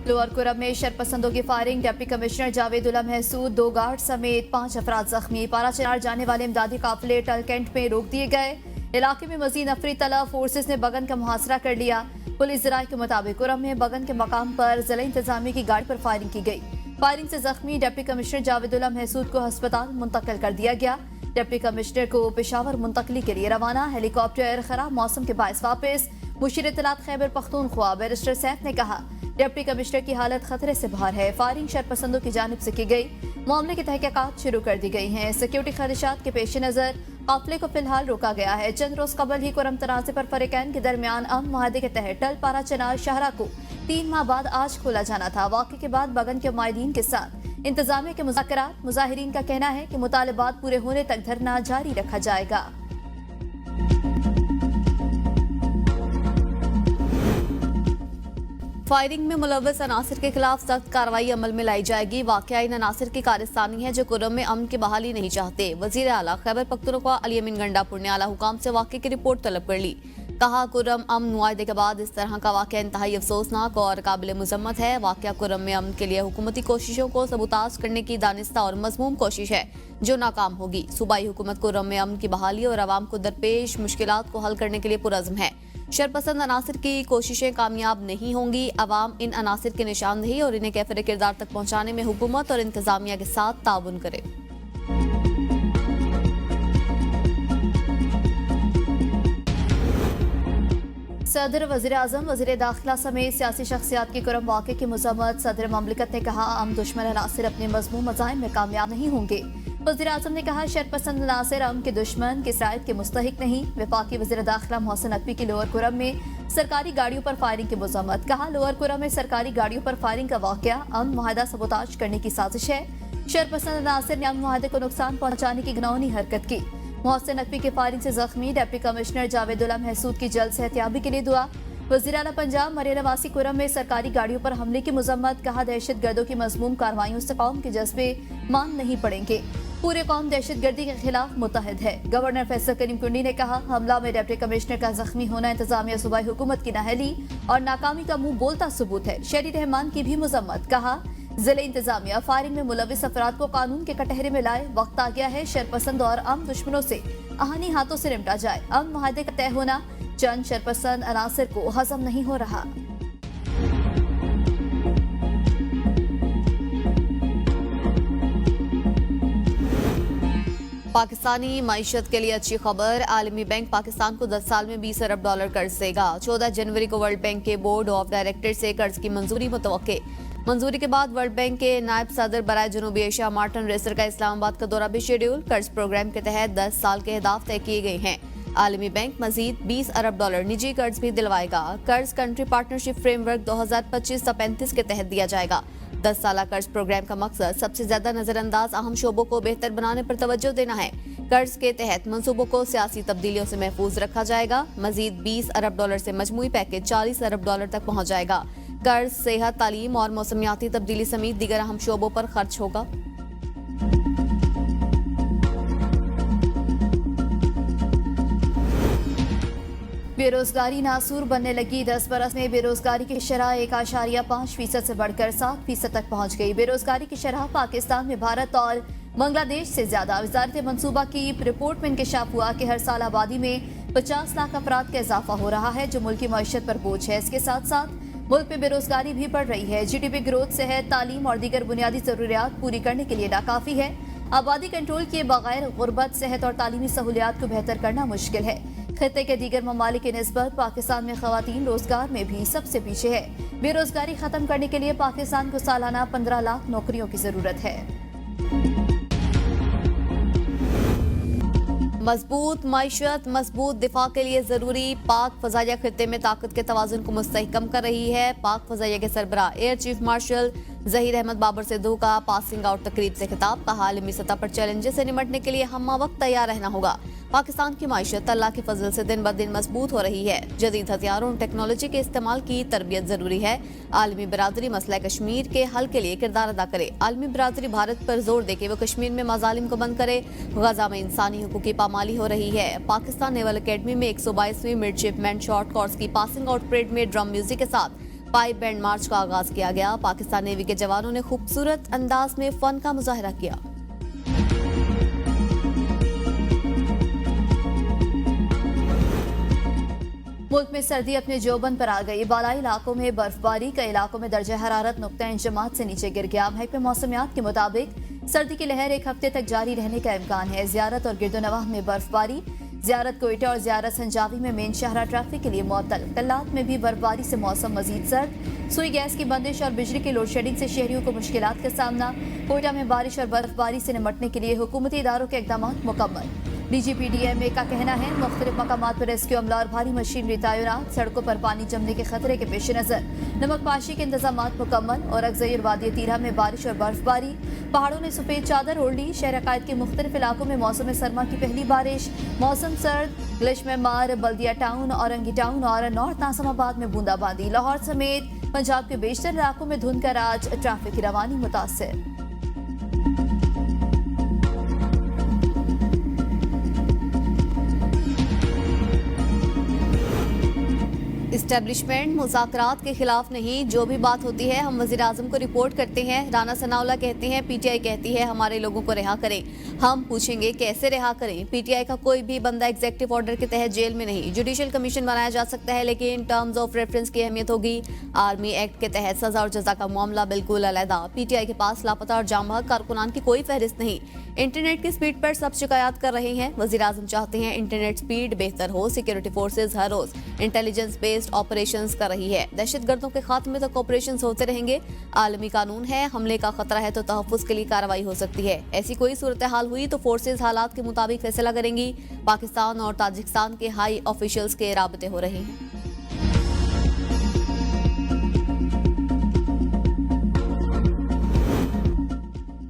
Lower Kurram में शरपसंदों की firing, deputy commissioner Javedullah Mahsud 2 guard समेत 5 अफराद जख्मी। पाराचनार जाने वाले इमदादी काफिले टलकैंट में रोक दिए गए। इलाके में मजीद नफरी तलब, फोर्सेस ने बगन का मुहासरा कर लिया। पुलिस जराये के मुताबिक कुरम में बगन के मकाम पर जिला इंतजामिया की गाड़ी पर फायरिंग की गई। फायरिंग से जख्मी डिप्टी कमिश्नर जावेदुल्ला महसूद को अस्पताल मुंतकिल कर दिया गया। डिप्टी कमिश्नर को पेशावर मुंतकली के लिए रवाना। हेलीकॉप्टर खराब मौसम के बायस वापस। मुशीर इत्तलात खैबर पख्तूनख्वा बैरिस्टर सैफ ने कहा, डिप्टी कमिश्नर की हालत खतरे से बाहर है। फायरिंग शरपसंदों की जानिब से की गई। मामले की तहकीकात शुरू कर दी गई हैं। सिक्योरिटी खदशात के पेश नजर काफिले को फिलहाल रोका गया है। चंद रोज कबल ही कुरम तनाज़े पर फरीकैन के दरमियान अमन मुआहदे के तहत टल पारा चनार शाहरा को 3 माह बाद आज खोला जाना था। वाक़े के बाद बगन के माहिदीन के साथ इंतजामिया के मुज़ाकरात। मुजाहिरीन का कहना है कि मुतालबात पूरे होने तक धरना जारी रखा जाएगा। फायरिंग में मुलव्वस अनासिर के खिलाफ सख्त कार्रवाई अमल में लाई जाएगी। वाकया इन अनासिर की कारस्तानी है जो कुरम में अमन की बहाली नहीं चाहते। वजीर आला खैबर पख्तूनख्वा अली अमीन गंडापुर ने आला हुकाम से वाकये की रिपोर्ट तलब कर ली। कहा, कुरम अमन मुआहदे के बाद इस तरह का वाकया इंतहाई अफसोसनाक और काबिल मुजम्मत है। वाकया कुरम में अमन के लिए हुकूमती कोशिशों को सबूताज करने की दानिस्ता और मज़मूम कोशिश है जो नाकाम होगी। सूबाई हुकूमत कुरम में अमन की बहाली और आवाम को दरपेश मुश्किलात को हल करने के लिए पुरज़्म है। शरपसंद अनासिर की कोशिशें कामयाब नहीं होंगी। अवाम इन अनासिर की निशानदेही और इन्हें कैफिर किरदार तक पहुंचाने में हुकूमत और इंतजामिया के साथ ताउन करे। सदर, वज़ीर आज़म, वज़ीर दाखिला समेत सियासी शख्सियात की कुरम वाक़े की मज़म्मत। सदर ममलिकत ने कहा, अम दुश्मन अनासिर अपने मज़मूम मज़ाहिम में कामयाब नहीं होंगे। वज़ीर आज़म ने कहा, शरपसंद अनासिर अम के दुश्मन किसायत के मुस्तहिक नहीं। वफाकी वज़ीर दाखिला मोहसिन नकवी की लोअर कुरम में सरकारी गाड़ियों पर फायरिंग की मज़म्मत। कहा, लोअर कुरम में सरकारी गाड़ियों पर फायरिंग का वाक़या अमन मुआहदा सबूताज करने की साजिश है। शरपसंद अनासिर ने अमन मुआहदे को नुकसान पहुंचाने की घिनौनी हरकत की। मोहसिन नकवी की फायरिंग से जख्मी डिप्टी कमिश्नर जावेदुल्ला महसूद की जल्द सेहतियाबी के लिए दुआ। वज़ीर आला पंजाब मरियम नवासी कुरम में सरकारी गाड़ियों पर हमले की मज़म्मत। कहा, दहशत गर्दों की मज़मूम कार्रवाइयों से कौम के जज्बे मान नहीं पड़ेंगे। पूरे कौम दहशत गर्दी के खिलाफ मुत्तहिद है। गवर्नर फैसल करीम कुंडी ने कहा, हमला में डिप्टी कमिश्नर का जख्मी होना इंतजामिया सूबाई हुकूमत की नाअहली और नाकामी का मुंह बोलता सबूत है। शहरी रहमान की भी मज़म्मत। कहा, जिले इंतजामिया फायरिंग में मुलविस अफराद को कानून के कटहरे में लाए। वक्त आ गया है शरपसंद और अम दुश्मनों से आहनी हाथों से निपटा जाए। अमन मुआहदे का तय होना चंद शरपसंद अनासिर को हजम नहीं हो रहा। पाकिस्तानी मईशत के लिए अच्छी खबर। आलमी बैंक पाकिस्तान को 10 साल में $20 अरब कर्ज देगा। 14 जनवरी को वर्ल्ड बैंक के बोर्ड ऑफ डायरेक्टर से कर्ज की मंजूरी मुतवक्के। मंजूरी के बाद वर्ल्ड बैंक के नायब सदर बराए जनूबी एशिया मार्टिन रेसर का इस्लामाबाद का दौरा भी शेड्यूल। कर्ज प्रोग्राम के तहत 10 साल के अहदाफ तय किए गए हैं। आलमी बैंक मजीद $20 अरब निजी कर्ज भी दिलवाएगा। कर्ज कंट्री पार्टनरशिप फ्रेमवर्क 2025-35 के तहत दिया जाएगा। 10 साला कर्ज प्रोग्राम का मकसद सबसे ज्यादा नजरअंदाज अहम शोबों को बेहतर बनाने पर तवज्जो देना है। कर्ज के तहत मंसूबों को सियासी तब्दीलियों से महफूज रखा जाएगा। मजीद $20 अरब से मजमूई पैकेज $40 अरब तक पहुंच जाएगा। कर्ज सेहत, तालीम और मौसमियाती तब्दीली समेत दीगर अहम शोबों पर खर्च होगा। बेरोजगारी नासूर बनने लगी। 10 बरस में बेरोजगारी की शरह 1.5% से बढ़कर 7% तक पहुंच गई। बेरोजगारी की शरह पाकिस्तान में भारत और बांग्लादेश से ज्यादा। वजारत मनसूबा की रिपोर्ट में इंकशाफ हुआ कि हर साल आबादी में 50 लाख अफराद का इजाफा हो रहा है जो मुल्क की मईशत पर बोझ है। इसके साथ साथ मुल्क में बेरोजगारी भी बढ़ रही है। GDP ग्रोथ, सेहत, तालीम और दीगर बुनियादी जरूरियात पूरी करने के लिए नाकाफी है। आबादी कंट्रोल किए बगैर गुर्बत, सेहत और तालीमी सहूलियात को बेहतर करना मुश्किल है। खित्ते के दीगर ममालिक की निस्बत पाकिस्तान में खवातीन रोजगार में भी सबसे पीछे है। बेरोजगारी खत्म करने के लिए पाकिस्तान को सालाना 15 लाख नौकरियों की जरूरत है। मजबूत मईशत, मजबूत दिफा के लिए जरूरी। पाक फजाइया खित्ते में ताकत के तवाजुन को मुस्तहकम कर रही है। पाक फजाइया के सरबराह air chief marshal Zaheer Ahmad Babar Sidhu का पासिंग आउट तकरीब से खिताब। कहा, आलमी सतह पर चैलेंजेस से निमटने के लिए हम वक्त तैयार रहना होगा। पाकिस्तान की माइशत अल्लाह के फजल से दिन ब दिन मजबूत हो रही है। जदीद हथियारों और टेक्नोलॉजी के इस्तेमाल की तरबियत जरूरी है। आलमी बरादरी मसला कश्मीर के हल के लिए किरदार अदा करे। आलमी बरादरी भारत पर जोर दे के वो कश्मीर में मजालिम को बंद करे। गजा में इंसानी हुकूक की पामाली हो रही है। पाकिस्तान नेवल अकेडमी में 122वीं मिडशिपमैन शॉर्ट कोर्स की पासिंग आउट परेड में ड्रम म्यूजिक के साथ पाइप बैंड मार्च का आगाज किया गया। पाकिस्तान नेवी के जवानों ने खूबसूरत अंदाज में फन का मुजाहरा किया। मुल्क में सर्दी अपने जोबन पर आ गई। बालाई इलाकों में बर्फबारी, कई इलाकों में दर्जा हरारत नुक्ता इंजमात से नीचे गिर गया। महकमे मौसमियात के मुताबिक सर्दी की लहर एक हफ्ते तक जारी रहने का इम्कान है। जियारत और गिरदोनवाह में बर्फबारी, जियारत कोयटा और जियारत संजावी में मेन शहरा ट्रैफिक के लिए मुअत्तल। कल्लात में भी बर्फबारी से मौसम मजीद सर्द। सुई गैस की बंदिश और बिजली की लोड शेडिंग से शहरियों को मुश्किलात का सामना। कोयटा में बारिश और बर्फबारी से निपटने के लिए हुकूमती इदारों के इकदाम मुकम्मल। DGPDMA का कहना है मुख्तलिफ मकामात पर रेस्क्यू अमला और भारी मशीनरी तैनात। सड़कों पर पानी जमने के खतरे के पेश नजर नमक पाशी के इंतजाम मुकम्मल। और अगजई और वादी तीरा में बारिश और बर्फबारी, पहाड़ों ने सफेद चादर ओढ़ ली। शहर अकायद के मुख्तलिफ इलाकों में मौसम सरमा की पहली बारिश। मौसम सर्द, ग्लिश में मार, बल्दिया टाउन, औरंगी टाउन और नॉर्थ नासमाबाद में बूंदाबांदी। लाहौर समेत पंजाब के बेशतर इलाकों में धुंध का राज, ट्रैफिक की रवानी मुतासिर। इस्टेब्लिशमेंट मुज़ाकरात के खिलाफ नहीं, जो भी बात होती है हम वज़ीर आज़म को रिपोर्ट करते हैं। राना सनाउल्लाह कहते हैं PTI कहती है हमारे लोगों को रिहा करें। हम पूछेंगे कैसे रिहा करें। PTI का कोई भी बंदा एग्जीक्यूटिव ऑर्डर के तहत जेल में नहीं। जुडिशल कमीशन बनाया जा सकता है, लेकिन टर्म्स ऑफ रेफरेंस की अहमियत होगी। आर्मी एक्ट के तहत सजा और जजा का मामला बिल्कुल अलहदा। PTI के पास लापता और जामबहक कारकुनान की कोई फहरिस्त नहीं। इंटरनेट की स्पीड पर सब शिकायत कर रहे हैं। वज़ीर आज़म चाहते हैं इंटरनेट स्पीड बेहतर हो। सिक्योरिटी फोर्सेज हर रोज इंटेलिजेंस बेस्ड ऑपरेशंस कर रही है। दहशतगर्दों के खात्मे तक ऑपरेशंस होते रहेंगे। आलमी कानून है, हमले का खतरा है तो तहफ्फुज़ के लिए कार्रवाई हो सकती है। ऐसी कोई सूरत हाल हुई तो फोर्सेज हालात के मुताबिक फैसला करेंगी। पाकिस्तान और ताजिकिस्तान के हाई ऑफिशियल्स के राबते हो रहे हैं।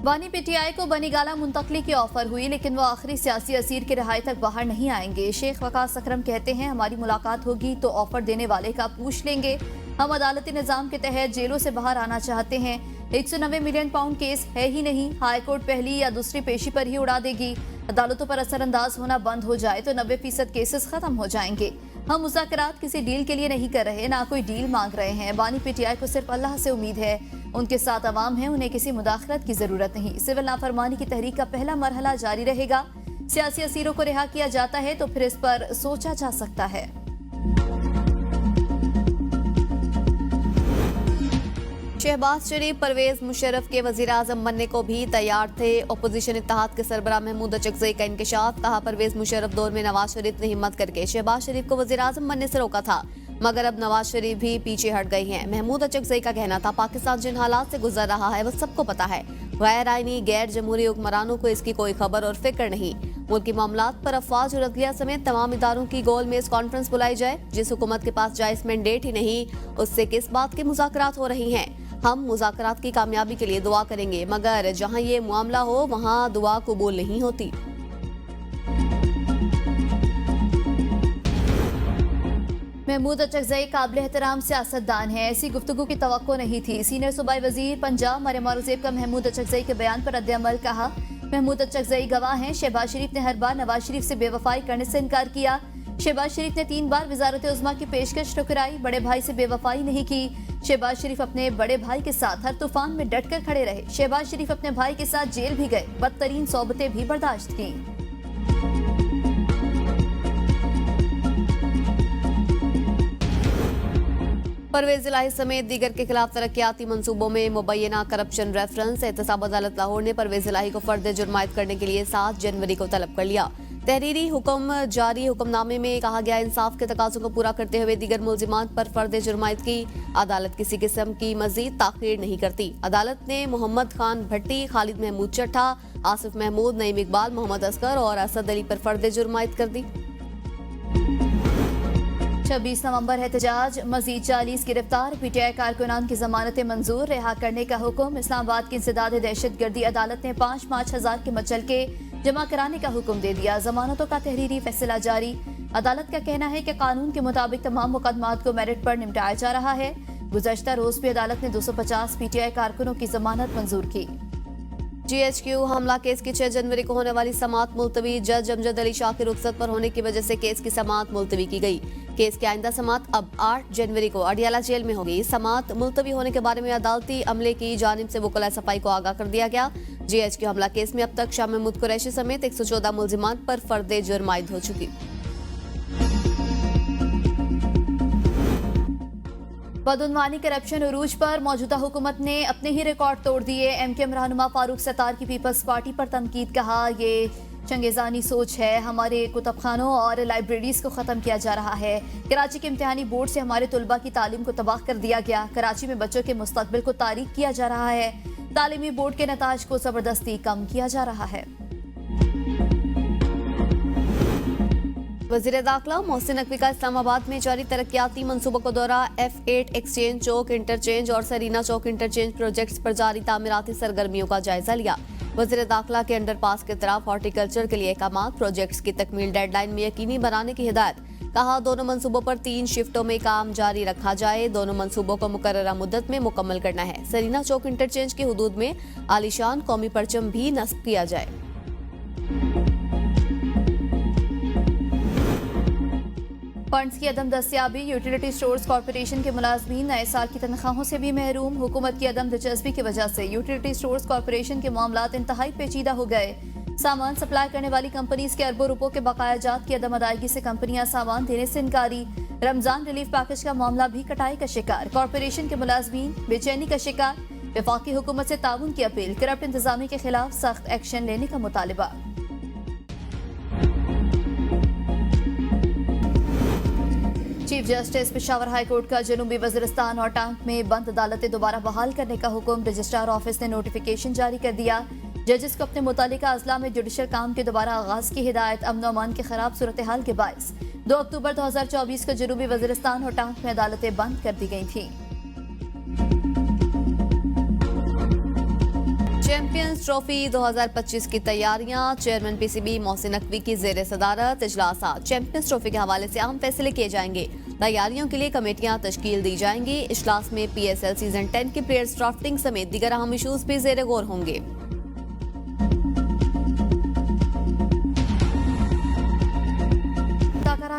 बानी PTI को बनीगाला मुंतकली की ऑफर हुई, लेकिन वो आखिरी सियासी असीर के रिहाई तक बाहर नहीं आएंगे। शेख वकास अकरम कहते हैं हमारी मुलाकात होगी तो ऑफर देने वाले का पूछ लेंगे। हम अदालती निज़ाम के तहत जेलों से बाहर आना चाहते हैं। 190 मिलियन पाउंड केस है ही नहीं। हाई कोर्ट पहली या दूसरी पेशी पर ही उड़ा देगी। अदालतों पर असरअंदाज होना बंद हो जाए तो 90% केसेस खत्म हो जाएंगे। हम मुज़ाकरात किसी डील के लिए नहीं कर रहे, ना कोई डील मांग रहे हैं। बानी PTI को सिर्फ अल्लाह से उम्मीद है। उनके साथ अवाम है, उन्हें किसी मुदाखलत की जरूरत नहीं। सिविल नाफरमानी की तहरीक का पहला मरहला जारी रहेगा। सियासी असीरों को रिहा किया जाता है तो फिर इस पर सोचा जा सकता है। शहबाज शरीफ परवेज मुशर्रफ के वजीर आजम बनने को भी तैयार थे। अपोजिशन इत्तेहाद के सरबराह महमूद अचकज़ई का इंकशाफ। कहा परवेज मुशर्रफ दौर में नवाज शरीफ ने हिम्मत करके शहबाज शरीफ को वजीर आजम बनने से रोका था, मगर अब नवाज शरीफ भी पीछे हट गई हैं। महमूद अचकज़ई का कहना था पाकिस्तान जिन हालात से गुजर रहा है वो सबको पता है। गैर आईनी गैर जमहूरी हुक्मरानों को इसकी कोई खबर और फिक्र नहीं। मुल्की मामलात पर अफवाज और अदलिया समेत तमाम इदारों की गोल मेज कॉन्फ्रेंस बुलाई जाए। जिस हुकूमत के पास जायज मैंडेट ही नहीं, उससे किस बात के मुज़ाकरात हो रही हैं। हम मुज़ाकरात की कामयाबी के लिए दुआ करेंगे, मगर जहां ये मामला हो वहां दुआ कबूल नहीं होती। महमूद अचकज़ई काबिल एहतराम सियासतदान है, ऐसी गुफ्तगू की तवक्को नहीं थी। सीनियर सूबाई वजीर पंजाब मरियम औरंगज़ेब का महमूद अचकज़ई के बयान पर रद्द-ए-अमल। कहा महमूद अचकज़ई गवाह हैं। शहबाज शरीफ ने हर बार नवाज शरीफ से बेवफाई करने से इनकार किया। शहबाज शरीफ ने 3 बार वजारत उज़्मा की पेशकश ठुकराई, बड़े भाई से बेवफाई नहीं की। शहबाज शरीफ अपने बड़े भाई के साथ हर तूफान में डटकर खड़े रहे। शहबाज शरीफ अपने भाई के साथ जेल भी गए, बदतरीन सोबतें भी बर्दाश्त की। परवेज इलाही समेत दीगर के खिलाफ तरक्याती मंसूबों में मुबैना करप्शन रेफरेंस। एहतसाब अदालत लाहौर ने परवेज इलाही को फर्द जुर्मायत करने के लिए 7 जनवरी को तलब कर लिया। तहरीरी हुक्म जारी हुक्मनामे में कहा गया इंसाफ के तकाज़ों को पूरा करते हुए दीगर मुल्जिमात पर फर्द जुर्मायत की अदालत किसी किस्म की मजीद ताखीर नहीं करती। अदालत ने मोहम्मद खान भट्टी, खालिद महमूद चट्टा, आसिफ महमूद, नईम इकबाल, मोहम्मद असगर और असद अली पर फर्द जुर्मायत कर दी। 26 नवंबर एहतजाज, मजीद 40 गिरफ्तार। PTI कारकुनान की जमानतें मंजूर, रिहा करने का हुक्म। इस्लामाबाद की इंसदाद दहशतगर्दी अदालत ने 5-5 हजार के मचलके जमा कराने का हुक्म दे दिया। जमानतों का तहरीरी फैसला जारी। अदालत का कहना है कि कानून के मुताबिक तमाम मुकदमात को मेरिट पर निपटाया जा रहा है। गुज़श्ता रोज भी अदालत ने 250 PTI कारकुनों की जमानत मंजूर की। GHQ हमला केस की 6 जनवरी को होने वाली समाअत मुलतवी। जज अमजद अली शाह की रुखसत पर होने की वजह से केस की समाअत मुलतवी की गई। केस की आइंदा समात अब 8 जनवरी को अडियाला जेल में होगी। समात मुलतवी होने के बारे में अदालती अमले की जानिब से वकला सफाई को आगाह कर दिया गया। जीएचक्यू हमला केस में अब तक शाह महमूद कुरैशी समेत 114 मुलजिमान पर फर्द जुर्म आयद हो चुकी। बदउनवानी करप्शन उरूज पर मौजूदा हुकूमत ने अपने ही रिकॉर्ड तोड़ दिए। एमकेएम रहनुमा फारूक सत्तार की पीपल्स पार्टी पर तनकीद, कहा ये चंगेजानी सोच है, हमारे कुतुबखानों और लाइब्रेरीज को ख़त्म किया जा रहा है। कराची के इम्तिहानी बोर्ड से हमारे तलबा की तालीम को तबाह कर दिया गया। कराची में बच्चों के मुस्तकबिल को तारीक किया जा रहा है। तालीमी बोर्ड के नताज को ज़बरदस्ती कम किया जा रहा है। वज़ीर दाखिला मोहसिन नकवी का इस्लामाबाद में जारी तरक्याती मंसूबों का दौरा, F8 एक्सचेंज चौक इंटरचेंज और सरीना चौक इंटरचेंज प्रोजेक्ट्स पर जारी तामीराती सरगर्मियों का जायजा लिया। वज़ीर दाखिला के अंडरपास की तरफ हॉर्टिकल्चर के लिए अहकाम, प्रोजेक्ट्स की तकमील डेडलाइन में यकीनी बनाने की हिदायत। कहा दोनों मंसूबों पर 3 शिफ्टों में काम जारी रखा जाए। दोनों मंसूबों को मुकर्ररा मुद्दत में मुकम्मल करना है। सरीना चौक इंटरचेंज की हुदूद में आलीशान कौमी परचम भी नस्ब किया जाए। फंड्स की अदम दस्तियाबी, यूटिलिटी स्टोर्स कॉरपोरेशन के मुलाजमीन नए साल की तनख्वाहों से भी महरूम। हुकूमत की अदम दिलचस्पी की वजह से यूटिलिटी स्टोर्स कॉरपोरेशन के मामलात इंतहाई पेचीदा हो गए। सामान सप्लाई करने वाली कंपनीज के अरबों रुपयों के बकाया जात की अदम अदायगी से कंपनियां सामान देने से इनकारी। रमजान रिलीफ पैकेज का मामला भी कटाई का शिकार। कॉरपोरेशन के मुलाजमीन बेचैनी का शिकार। वफाकी हुकूमत से ताउन की अपील। करप्ट इंतजामी के खिलाफ सख्त एक्शन लेने का मुतालबा। Chief justice Peshawar high court का जनूबी वज़ीरिस्तान और टांग में बंद अदालतें दोबारा बहाल करने का हुक्म। रजिस्ट्रार ऑफिस ने नोटिफिकेशन जारी कर दिया। जजेस को अपने मुतालिका अजला में जुडिशल काम के दोबारा आगाज की हिदायत। अमन और अमान की खराब सूरत हाल के बायस 2 अक्टूबर 2024 को जनूबी वज़ीरिस्तान और टांग में अदालतें बंद कर दी गई थी। चैंपियंस ट्रॉफी 2025 की तैयारियां, चेयरमैन पीसीबी मोहसिन नकवी की जेर सदारत इजलासात। चैंपियंस ट्रॉफी के हवाले से अहम फैसले किए जाएंगे। तैयारियों के लिए कमेटियां तश्कील दी जाएंगी। इजलास में PSL सीजन 10 की प्लेयर्स ड्राफ्टिंग समेत दीगर अहम इशूज भी जेर गौर होंगे।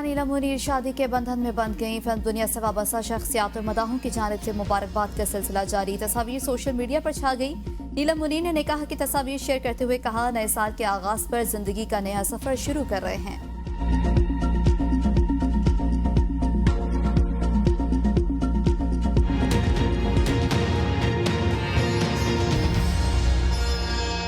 नीलम मुनीर शादी के बंधन में बंध गई। फिल्म दुनिया से वाबस्ता शख्सियात और मदाहों की जानिब से मुबारकबाद का सिलसिला जारी। तस्वीर सोशल मीडिया पर छा गई। नीलम मुनीर ने निकाह की तस्वीर शेयर करते हुए कहा, नए साल के आगाज पर जिंदगी का नया सफर शुरू कर रहे हैं।